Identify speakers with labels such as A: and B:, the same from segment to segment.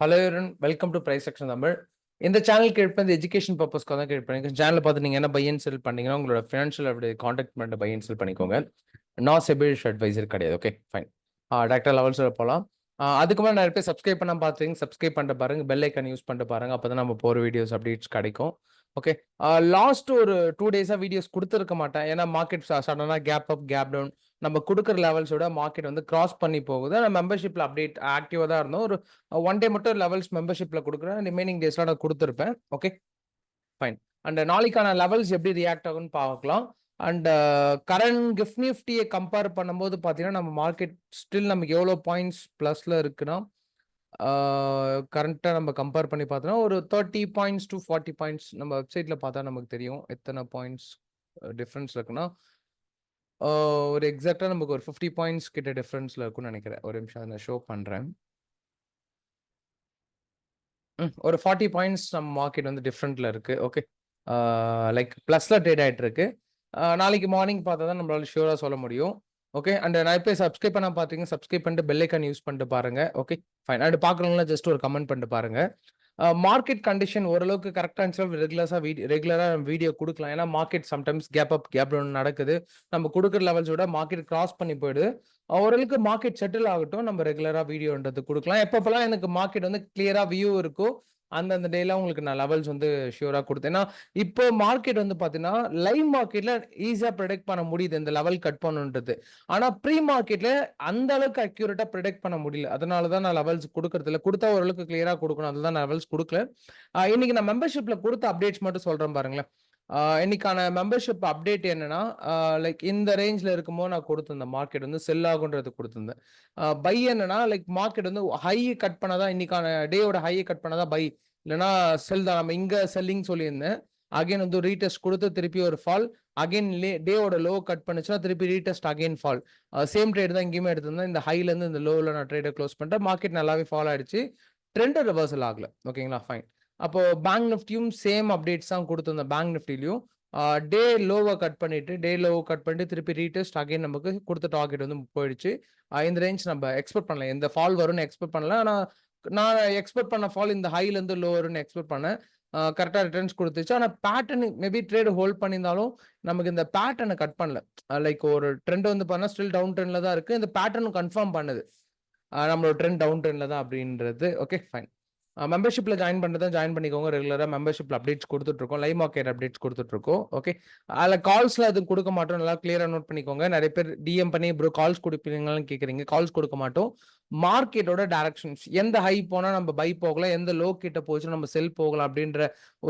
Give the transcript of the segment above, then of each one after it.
A: Hello everyone, welcome to Price Action Tamil. இந்த channel create பண்ணி education பர்பஸ்க்காக தான் கிரியேட் பண்ணிருக்கேன். சேனலை பார்த்து நீங்கள் என்ன பை அண்ட் செல் பண்ணீங்கன்னா உங்களோட ஃபினான்ஷியல் அப்படி காண்டாக்ட் பண்ணிட்டு பை அண்ட் செல் பண்ணிக்கோங்க. நான் செபிலிஷ் அட்வைசர் கிடையாது. Okay fine. டாக்டர் லெவல்ஸில் போகலாம். அதுக்கு மேலே நிறைய பேர் சப்ஸ்கிரைப் பண்ண பார்த்துங்க. சப்ஸ்கிரைப் பண்ணிட்டு பாருங்க, பெல் ஐக்கான் யூஸ் பண்ணிட்டு பாருங்க. அப்போ தான் நம்ம போகிற வீடியோஸ் அப்டேட்ஸ் கிடைக்கும். ஓகே, லாஸ்ட் ஒரு 2 days வீடியோஸ் கொடுத்துருக்க மாட்டேன். ஏன்னா மார்க்கெட் சடனாக கேப் அப் கேப் டவுன் நம்ம கொடுக்குற லெவல்ஸோட மார்க்கெட் வந்து கிராஸ் பண்ணி போகுது. நான் மெம்பர்ஷிப்பில் அப்டேட் ஆக்டிவாக தான் இருந்தோம். ஒரு 1 day மட்டும் லெவல்ஸ் மெம்பர்ஷிப்பில் கொடுக்குறேன். ரிமைனிங் டேஸ்லாம் நான் கொடுத்துருப்பேன். Okay fine. அண்ட் நாளைக்கான லெவல்ஸ் எப்படி ரியாக்ட் ஆகும்னு பார்க்கலாம். அண்ட் கரண்ட் கிஃப்ட் நிஃப்டியை கம்பேர் பண்ணும்போது பார்த்தீங்கன்னா நம்ம மார்க்கெட் ஸ்டில் நமக்கு எவ்வளோ பாயிண்ட்ஸ் ப்ளஸில் இருக்குன்னா கரண்ட்டாக நம்ம கம்பேர் பண்ணி பார்த்தோன்னா ஒரு 30 points to 40 points நம்ம வெப்சைட்டில் பார்த்தா நமக்கு தெரியும் எத்தனை பாயிண்ட்ஸ் டிஃப்ரென்ஸ் இருக்குன்னா ஒரு எக்ஸாக்டாக நமக்கு ஒரு 50 points கிட்ட டிஃப்ரென்ஸில் இருக்கும்னு நினைக்கிறேன். ஒரு நிமிஷம் அதை நான் ஷோ பண்ணுறேன். ஒரு 40 points நம்ம மார்க்கெட் வந்து டிஃப்ரெண்ட்டில் இருக்குது. ஓகே, லைக் ப்ளஸில் ட்ரேட் ஆகிட்டு இருக்கு. நாளைக்கு மார்னிங் பார்த்தா தான் நம்மளால ஷியூராக சொல்ல முடியும். ஓகே, அண்ட் நான் இப்போ சப்ஸ்கிரைப் பண்ண பார்த்தீங்க, சப்ஸ்கிரைப் பண்ணிட்டு பெல் ஐக்கான் யூஸ் பண்ணிட்டு பாருங்க. Okay fine. அண்ட் பார்க்குறவங்களா ஜஸ்ட் ஒரு கமெண்ட் பண்ணிட்டு பாருங்க. மார்க்கெட் கண்டிஷன் ஓரளவுக்கு கரெக்டாக இருந்துச்சுன்னா ரெகுலராக வீடியோ கொடுக்கலாம். ஏன்னா market sometimes gap up gap down நடக்குது. நம்ம கொடுக்குற லெவல்ஸோட மார்க்கெட் கிராஸ் பண்ணி போயிடுது. ஓரளவுக்கு மார்க்கெட் செட்டில் ஆகட்டும், நம்ம ரெகுலராக வீடியோன்றது கொடுக்கலாம். எப்பப்பெல்லாம் எனக்கு மார்க்கெட் வந்து கிளியராக வியூ இருக்கோ அந்தந்த டேல உங்களுக்கு நான் லெவல்ஸ் வந்து ஷியூராக கொடுத்தேன். ஏன்னா இப்போ மார்க்கெட் வந்து பார்த்தீங்கன்னா லைவ் மார்க்கெட்ல ஈஸியாக ப்ரெடிக்ட் பண்ண முடியுது இந்த லெவல் கட் பண்ணுன்றது. ஆனால் ப்ரீ மார்க்கெட்ல அந்த அளவுக்கு அக்யூரேட்டாக ப்ரெடிக்ட் பண்ண முடியல. அதனால தான் நான் லெவல்ஸ் கொடுக்கறது இல்லை. கொடுத்தா ஓரளவுக்கு கிளியராக கொடுக்கணும், அதுதான் நான் லெவல்ஸ் கொடுக்கல. இன்னைக்கு நான் மெம்பர்ஷிப்ல கொடுத்த அப்டேட்ஸ் மட்டும் சொல்றேன் பாருங்களேன். இன்னைக்கான மெம்பர்ஷிப் அப்டேட் என்னன்னா, லைக் இந்த ரேஞ்சில் இருக்கும்போது நான் கொடுத்துருந்தேன். மார்க்கெட் வந்து செல் ஆகுன்றது கொடுத்துருந்தேன். பை என்னன்னா லைக் மார்க்கெட் வந்து ஹை கட் பண்ணாதான் இன்னைக்கான டேயோட ஹையை கட் பண்ணாதான் பை, இல்லைன்னா செல் தான். நம்ம இங்க செல்லிங் சொல்லியிருந்தேன். அகைன் வந்து ரீடெஸ்ட் கொடுத்து திருப்பி ஒரு ஃபால், அகைன் டேவோட லோ கட் பண்ணுச்சுன்னா திருப்பி retest again fall. Same trade தான் இங்கேயுமே எடுத்திருந்தேன். இந்த ஹைல இருந்து இந்த லோவில் நான் ட்ரேடை க்ளோஸ் பண்ணிட்டேன். மார்க்கெட் நல்லாவே ஃபால் ஆயிடுச்சு. ட்ரெண்ட் ரிவர்சல் ஆகல. ஓகேங்களா ஃபைன். அப்போ பேங்க் நிஃப்டியும் சேம் அப்டேட்ஸ் தான் கொடுத்துருந்தேன். பேங்க் நிஃப்டிலையும் டே லோவை கட் பண்ணிட்டு திருப்பி ரீடெஸ்ட் அகைன் நமக்கு கொடுத்த டார்கெட் வந்து போயிடுச்சு. இந்த ரேஞ்ச் நம்ம எக்ஸ்பெக்ட் பண்ணல, எந்த ஃபால் வரும்னு எக்ஸ்பெக்ட் பண்ணல. ஆனால் நான் எக்ஸ்பெக்ட் பண்ண ஃபால் இந்த ஹைல இருந்து லோ வரும்னு எக்ஸ்பெக்ட் பண்ணேன். கரெக்டாக ரிட்டர்ன்ஸ் கொடுத்துச்சு. ஆனால் பேட்டர்ன் மேபி ட்ரேட் ஹோல்ட் பண்ணியிருந்தாலும் நமக்கு இந்த பேட்டர்னை கட் பண்ணல. லைக் ஒரு ட்ரெண்ட் வந்து பார்த்தா ஸ்டில் டவுன் ட்ரெண்ட்ல தான் இருக்கு. இந்த பேட்டர்னும் கன்ஃபார்ம் பண்ணுது நம்மளோட ட்ரெண்ட் டவுன் ட்ரெண்ட்ல தான் அப்படின்றது. Okay fine. மெம்பர்ஷிப்ல ஜாயின் பண்ணுறதா ஜாயின் பண்ணிக்கோங்க. ரெகுலராக மெம்பர்ஷிப்ல அப்டேட்ஸ் கொடுத்துட்ருக்கோம். லைவ் மார்க்கெட் அப்டேட்ஸ் கொடுத்துட்ருக்கோம். ஓகே, அதில் கால்ஸ்ல அது கொடுக்க மாட்டோம். நல்லா கிளியராக நோட் பண்ணிக்கோங்க. நிறைய பேர் டிஎம் பண்ணி ப்ரோ கால்ஸ் கொடுப்பீங்களான்னு கேட்குறீங்க. கால்ஸ் கொடுக்க மாட்டோம். மார்க்கெட்டோட டைரக்ஷன்ஸ், எந்த ஹை போனால் நம்ம பை போகலாம், எந்த லோ கிட்ட போச்சு நம்ம செல் போகலாம் அப்படின்ற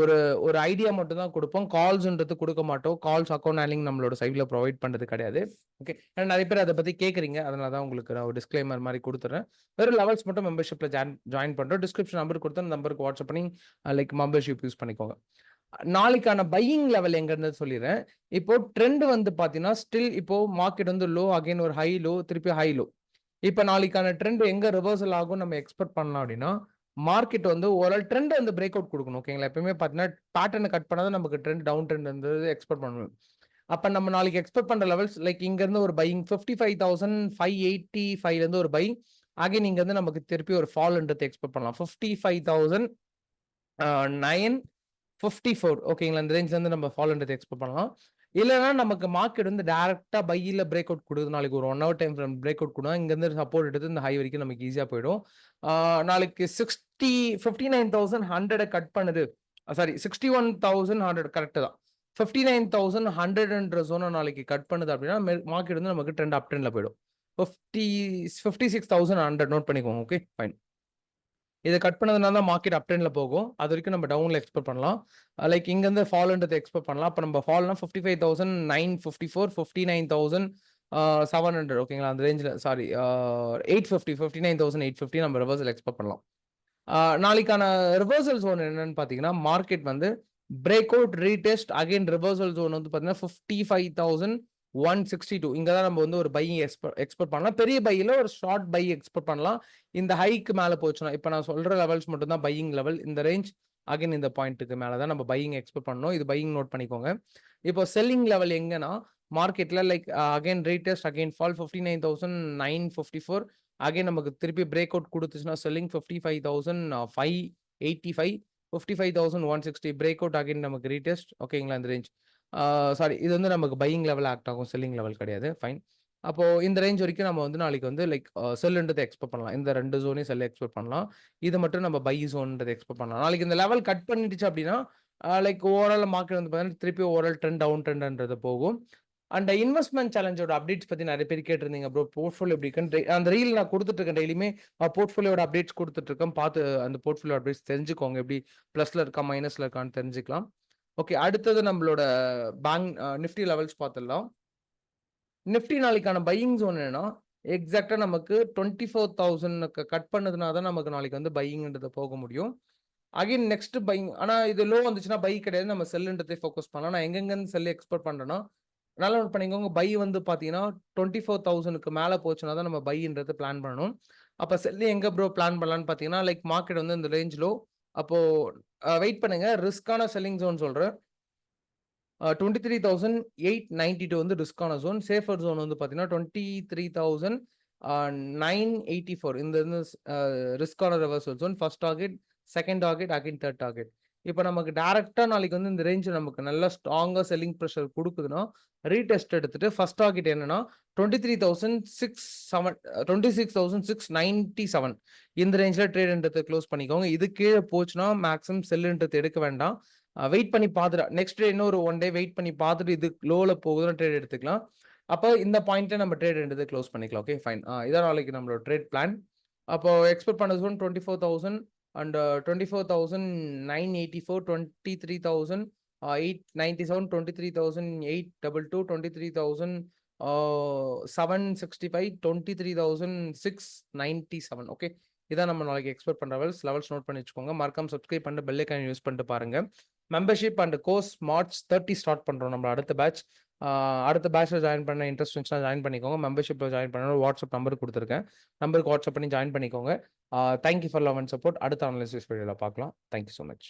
A: ஒரு ஒரு ஐடியா மட்டும் தான் கொடுப்போம். கால்ஸ்ன்றது கொடுக்க மாட்டோம். கால்ஸ் அக்கௌண்ட் ஹேண்ட்லிங் நம்மளோட சைடில் ப்ரொவைட் பண்ணுறது கிடையாது. ஓகே, நிறைய பேர் அதை பற்றி கேட்குறீங்க. அதனால தான் உங்களுக்கு நான் ஒரு டிஸ்க்ளைமர் மாதிரி கொடுத்துறேன். வெறும் லெவல்ஸ் மட்டும் மெம்பர்ஷிப்ல ஜாயின் பண்ணுறோம். டிஸ்கிரிப்ஷன் நம்பர் கொடுத்தா அந்த நம்பருக்கு வாட்ஸ்அப் பண்ணி லைக் மெம்பர்ஷிப் யூஸ் பண்ணிக்கோங்க. நாளைக்கான பையிங் லெவல் எங்க இருந்து சொல்லிடுறேன். இப்போ ட்ரெண்ட் வந்து பாத்தீங்கன்னா ஸ்டில் இப்போ மார்க்கெட் வந்து லோ, அகைன் ஒரு ஹை லோ, திருப்பி ஹை லோ. இப்போ நாளைக்கான ட்ரெண்ட் எங்க ரிவர்சல் ஆகும் நம்ம எக்ஸ்பெக்ட் பண்ணலாம் அப்படின்னா, மார்க்கெட் வந்து ஒரு ட்ரெண்ட் வந்து பிரேக் அவுட் கொடுக்கணும். ஓகேங்களா, எப்பவுமே பார்த்தீங்கன்னா பேட்டர்னை கட் பண்ணாதான் நமக்கு ட்ரெண்ட் டவுன் ட்ரெண்ட் வந்து எக்ஸ்பெக்ட் பண்ணணும். அப்ப நம்ம நாளைக்கு எக்ஸ்பெக்ட் பண்ற லெவல்ஸ் லைக் இங்க இருந்து ஒரு பையிங் 55,585 இருந்து ஒரு பை, அகைன் இங்க இருந்து நமக்கு திருப்பி ஒரு ஃபால்ன்றது எக்ஸ்பெக்ட் பண்ணலாம். 55,954. ஓகேங்களா, இந்த ரேஞ்ச்ல இருந்து நம்ம ஃபால்ன்றது எக்ஸ்பெக்ட் பண்ணலாம். இல்லைன்னா நமக்கு மார்க்கெட் வந்து டைரக்டா பையில பிரேக் அவுட் கொடுக்குது. நாளைக்கு ஒரு 1 hour time frame break out கொடுங்க. இங்க இருந்து சப்போர்ட் எடுத்து இந்த ஹை வரைக்கும் நமக்கு ஈஸியா போயிடும். நாளைக்கு 59,100 கட் பண்ணுது. சாரி 61,100 கரெக்ட் தான். 59,100 ஜோனை நாளைக்கு கட் பண்ணுது அப்படின்னா மார்க்கெட் வந்து நமக்கு ட்ரெண்ட் அப் ட்ரெண்ட்ல போயிடும். 56,100 நோட் பண்ணிக்கோங்க. Okay fine. இதை கட் பண்ணதுனால தான் மார்க்கெட் அப் ட்ரெண்ட்ல போகும். அது வரைக்கும் நம்ம டவுன்ல எக்ஸ்பெக்ட் பண்ணலாம். லைக் இங்க இருந்து ஃபால்ன்றது எக்ஸ்பெக்ட் பண்ணலாம். அப்போ நம்ம ஃபால்னா 55,954, 59,700. ஓகேங்களா, அந்த ரேஞ்சில் சாரி 850, 59,850 நம்ம ரிவர்சல் எக்ஸ்பெக்ட் பண்ணலாம். நாளைக்கான ரிவர்சல் ஜோன் என்னன்னு பார்த்தீங்கன்னா, மார்க்கெட் வந்து break out retest again reversal zone வந்து பார்த்தீங்கன்னா 55,162. இங்கே தான் நம்ம வந்து ஒரு பை எக்ஸ்பெக்ட் பண்ணலாம். பெரிய பையில் ஒரு ஷார்ட் பை எக்ஸ்பெக்ட் பண்ணலாம். இந்த ஹைக்கு மேலே போச்சுன்னா, இப்போ நான் சொல்கிற லெவல்ஸ் மட்டும் தான் பையிங் லெவல். இந்த ரேஞ்ச் அகைன் இந்த பாயிண்ட்டுக்கு மேலே தான் நம்ம பையிங் எக்ஸ்பெக்ட் பண்ணணும். இது பையிங் நோட் பண்ணிக்கோங்க. இப்போ செல்லிங் லெவல் எங்கன்னா மார்க்கெட்டில் like again retest again fall 59,954, again நமக்கு திருப்பி பிரேக் அவுட் குடுத்துச்சுன்னா செல்லிங் 55,585, 55,160 பிரேக் அவுட் அகைன் நமக்கு ரீடெஸ்ட். ஓகேங்களா? இந்த ரேஞ்ச். சாரி, இது வந்து நமக்கு பையிங் லெவல் ஆக்ட் ஆகும். செல்லிங் லெவல் கிடையாது. ஃபைன். அப்போ இந்த ரேஞ்ச் வரைக்கும் நம்ம வந்து நாளைக்கு வந்து லைக் செல்லுன்றத எக்ஸ்பெக்ட் பண்ணலாம். இந்த 2 ஜோனையும் செல்ல எக்ஸ்பெக்ட் பண்ணலாம். இது மட்டும் நம்ம பை ஜோன்றத எக்ஸ்பெக்ட் பண்ணலாம். நாளைக்கு இந்த லெவல் கட் பண்ணிடுச்சு அப்படின்னா, லைக் ஓவரால் மார்க்கெட் வந்து பார்த்தீங்கன்னா, திருப்பி ஓவரால் ட்ரெண்ட் டவுன் ட்ரெண்ட்ன்றது போகும். அண்ட் இன்வெஸ்ட்மென்ட் சேலஞ்சோட அப்டேட்ஸ் பத்தி நெறைய பேர் கேட்டிருந்தீங்க ப்ரோ. போர்ட்ஃபோலியோ எப்படி இருக்குன்னு அந்த ரீல் நான் குடுத்துட்டு இருக்கேன். டெய்லியுமே போர்ட்ஃபோலியோட அப்டேட்ஸ் குடுத்துட்டு இருக்கேன். பார்த்து அந்த போர்ட்ஃபோலியோ அப்டேட்ஸ் தெரிஞ்சுக்கோங்க. எப்படி பிளஸ்ல இருக்கா, மைனஸ்ல இருக்கான்னு தெரிஞ்சுக்கலாம். ஓகே. அடுத்தது நம்மளோட பேங்க் நிஃப்டி லெவல்ஸ் பார்த்துடலாம். நிஃப்டி நாளைக்கான பையிங் ஜோன் என்னன்னா, எக்ஸாக்ட்டா நமக்கு 24,000க்கு கட் பண்ணதுனா தான் நமக்கு நாளைக்கு வந்து பையிங்ன்றது போக முடியும். Again next buying. ஆனா இது லோ வந்துச்சுன்னா பை கிடையாது. நம்ம செல்லுன்றதை ஃபோக்கஸ் பண்ணலாம். நான் எங்கெங்கன்னு செல் எக்ஸ்பெக்ட் பண்றேன்னா, நல்லா நோட் பண்ணிக்கோங்க. பை வந்து பார்த்தீங்கன்னா, 24,000க்கு மேல போச்சுன்னா தான் நம்ம பைன்றது பிளான் பண்ணணும். அப்ப செல் எங்க ப்ரோ பிளான் பண்ணலாம்னு பார்த்தீங்கன்னா, லைக் மார்க்கெட் வந்து இந்த ரேஞ்ச் லோ. அப்போ வெயிட் பண்ணுங்க. ரிஸ்க்கான செல்லிங் ஜோன் சொல்றேன். 23,892 வந்து ரிஸ்க்கான ஜோன். சேஃபர் ஜோன் வந்து பார்த்தீங்கன்னா, 23,984 இந்த ரிஸ்க்கான reversal zone. First target, second target, again third target. இப்ப நமக்கு டைரக்ட்டா நாளைக்கு வந்து இந்த ரேஞ்ச் நமக்கு நல்ல ஸ்ட்ராங்கா செல்லிங் பிரஷர் குடுக்குதுன்னா, ரீடெஸ்ட் எடுத்துட்டு ஃபர்ஸ்ட் டார்கெட் என்னன்னா 26,697 இந்த ரேஞ்ச்ல ட்ரேட்ன்றத க்ளோஸ் பண்ணிக்கோங்க. இது கீழ போச்சுன்னா மேக்ஸிமம் செல்லுன்றது எடுக்க வேண்டாம். வெயிட் பண்ணி பார்த்துட்டு நெக்ஸ்ட் டே இன்னொரு 1 டே வெயிட் பண்ணி பார்த்துட்டு இது லோல போகுதுன்னா ட்ரேட் எடுத்துக்கலாம். அப்ப இந்த பாயிண்ட்ல நம்ம ட்ரேட்ன்றத க்ளோஸ் பண்ணிக்கலாம். Okay fine. இதான் நாளைக்கு நம்மளோட ட்ரேட் பிளான். அப்போ எக்ஸ்பெக்ட் பண்ண ஜோன் 24,000 and 24,984, 23,897, 23,822, 23,765, 23,697. ஓகே. இதான் நம்ம நாளைக்கு எக்ஸ்பெக்ட் பண்ற லெவல்ஸ் நோட் பண்ணி வச்சுக்கோங்க. மறக்காம சப்ஸ்கிரைப் பண்ணிட்டு பெல் ஐகான் யூஸ் பண்ணிட்டு பாருங்க. Membership and course March 30 start பண்றோம். நம்ம அடுத்த பேட்ச். அடுத்த பேட்ச்ல ஜாயின் பண்ண இன்ட்ரெஸ்ட் இருந்துச்சுன்னா ஜாயின் பண்ணிக்கோங்க. மெம்பர்ஷிப்ல ஜாயின் பண்ண வாட்ஸ்அப் நம்பர் குடுத்துருக்கேன். நம்பருக்கு வாட்ஸ்அப் பண்ணி ஜாயின் பண்ணிக்கோங்க. Thank you for love and support. அடுத்த அனாலிசிஸ் வீடியோல பார்க்கலாம். Thank you so much.